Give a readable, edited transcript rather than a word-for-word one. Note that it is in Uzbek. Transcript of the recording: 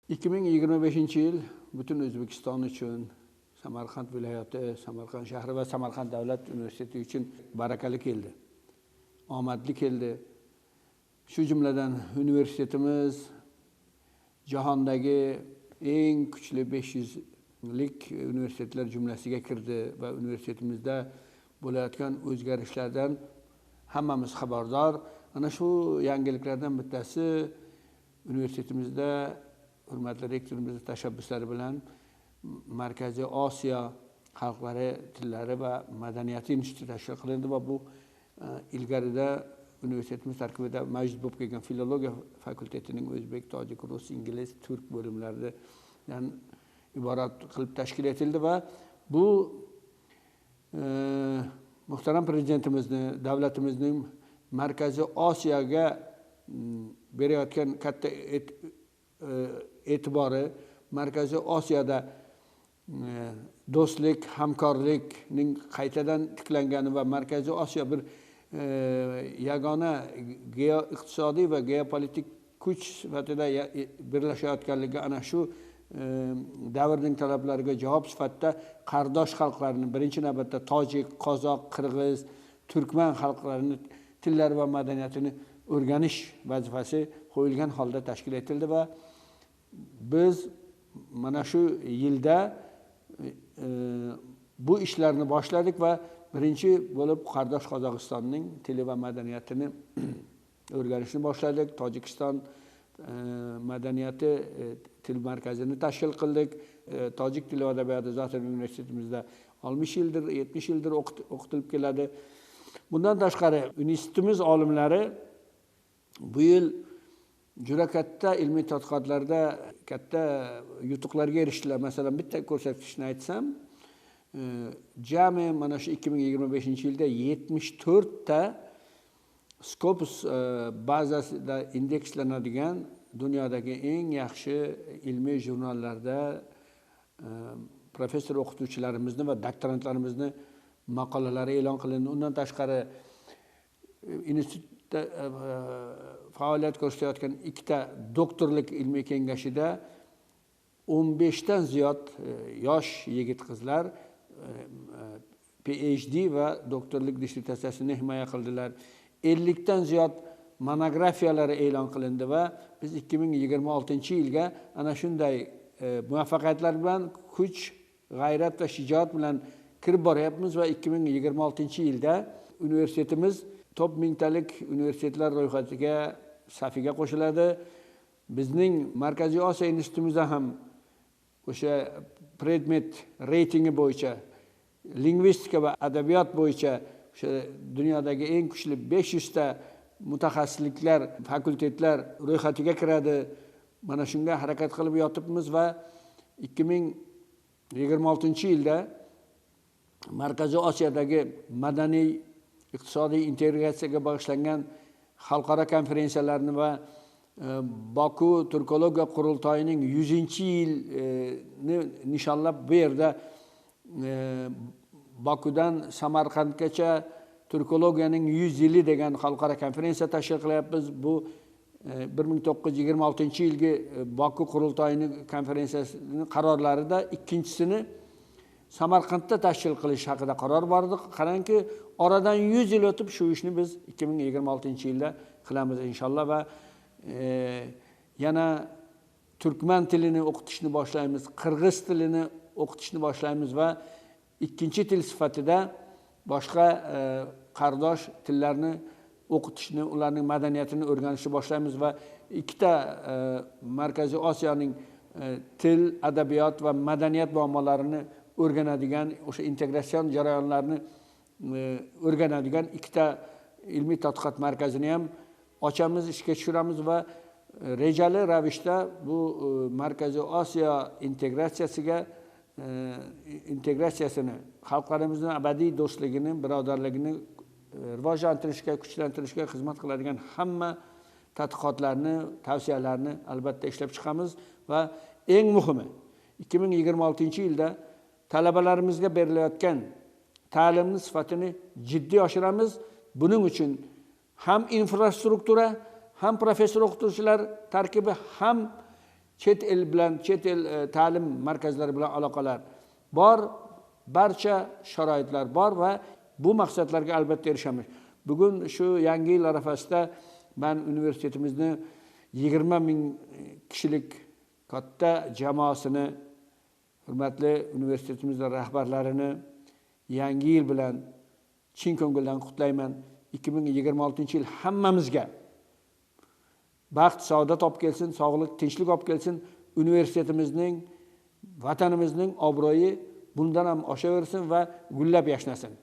2025-yil butun O'zbekiston uchun, Samarqand viloyati, Samarqand shahri va Samarqand davlat universiteti uchun barakali keldi. Omadli keldi. Shu jumladan universitetimiz jahondagi eng kuchli 500lik universitetlar jumlasiga kirdi va universitetimizda bo'layotgan o'zgarishlardan hammamiz xabardor. Ana shu yangiliklardan bittasi universitetimizda hurmatli rektorimizning tashabbuslari bilan Markaziy Osiyo xalqlari, tillari va madaniyati instituti tashkil qilindi va bu ilgarida universitetimiz tarkibida mavjud bo'lib kelgan filologiya fakultetining o'zbek, tojik, rus, ingliz, turk bo'limlaridan iborat qilib tashkil etildi va bu muhtaram prezidentimizni, davlatimizning Markaziy Osiyoga berayotgan katta e'tibori, Markaziy Osiyoda do'stlik, hamkorlikning qaytadan tiklangani va Markaziy Osiyo bir yagona geoiqtisodiy va geopolitik kuch sifatida birlashayotganligi ana shu davrning talablariga javob sifatida qardosh xalqlarni, birinchi navbatda tojik, qozoq, qirg'iz, turkman xalqlarini tillari va madaniyatini o'rganish vazifasi qo'yilgan holda tashkil etildi va biz mana shu yilda bu ishlarni boshladik va birinchi bo'lib qardosh Qozog'istonning tili va madaniyatini o'rganishni boshladik. Tojikiston madaniyati til markazini tashkil qildik. Tojik tili va adabiyoti Zotan universitetimizda 60 yildir, 70 yildir o'qitilib keladi. Bundan tashqari institutimiz olimlari bu yil juda katta ilmiy tadqiqotlarda katta yutuqlarga erishdilar. Masalan, bitta ko'rsatkichni aytsam, jami mana shu 2025-yilda 74 ta Scopus bazasida indekslanadigan dunyodagi eng yaxshi ilmiy jurnallarda professor o'qituvchilarimizni va doktorantlarimizni maqolalari e'lon qilindi. Undan tashqari institutda faoliyat ko'rsatayotgan ikkita doktorlik ilmiy kengashida 15 dan ziyod yosh yigit-qizlar PhD va doktorlik dissertatsiyasini himoya qildilar. 50 dan ziyod monografiyalar e'lon qilindi va biz 2026-yilga ana shunday muvaffaqiyatlar bilan kuch, g'ayrat va shijoat bilan kirib boryapmiz va 2026-yilda universitetimiz top 1000talik universitetlar ro'yxatiga, safiga qo'shiladi. Bizning Markaziy Osiyo institutimizda ham o'sha predmet reytingi bo'yicha, lingvistika va adabiyot bo'yicha o'sha dunyodagi eng kuchli 500 ta mutaxassisliklar, fakultetlar ro'yxatiga kiradi. Mana shunga harakat qilib yotibmiz va 2026-yilda Markaziy Osiyodagi madaniy iqtisodiy integratsiyaga bag'ishlangan xalqaro konferensiyalarni va Boku turkologiya qurultoyining 100-yilni nishonlab bu yerda Bokudan Samarqandgacha turkologiyaning 100 yili degan xalqaro konferensiya tashkil qilyapmiz. Bu 1926-yilgi Boku qurultoyining konferensiyasining qarorlarida ikkinchisini Samarqandda tashkil qilish haqida qaror bor edi. Qarangki, oradan 100 yil o'tib shu ishni biz 2026-yilda qilamiz inshaalloh va yana turkman tilini o'qitishni boshlaymiz, qirg'iz tilini o'qitishni boshlaymiz va ikkinchi til sifatida boshqa qardosh tillarni o'qitishni, ularning madaniyatini o'rganishni boshlaymiz va ikkita Markaziy Osiyoning til, adabiyot va madaniyat muammolarini o'rganadigan, o'sha integratsion jarayonlarini o'rganadigan ikkita ilmiy tadqiqot markazini ham ochamiz, ishga tushiramiz va rejali ravishda bu Markaziy Osiyo integratsiyasini, xalqlarimizning abadiy do'stligini, birodarligini rivojlantirishga, kuchlantirishga xizmat qiladigan hamma tadqiqotlarni, tavsiyalarni albatta ishlab chiqamiz va eng muhimi 2026-yilda talabalarimizga berilayotgan ta'limning sifatini jiddiy oshiramiz. Buning uchun ham infrastruktura, ham professor o'qituvchilar tarkibi, ham chet el bilan, chet el ta'lim markazlari bilan aloqalar bor, barcha sharoitlar bor va bu maqsadlarga albatta erishamiz. Bugun shu yangi yil arafasida men universitetimizni 20 ming kishilik katta jamoasini, hurmatli universitetimizning rahbarlarini yangi yil bilan chin ko'ngildan qutlayman. 2026 yil hammamizga baxt, saodat olib kelsin, sog'lik, tinchlik olib kelsin. Universitetimizning, vatanimizning obro'yi bundan ham oshaversin va gullab yashnasin.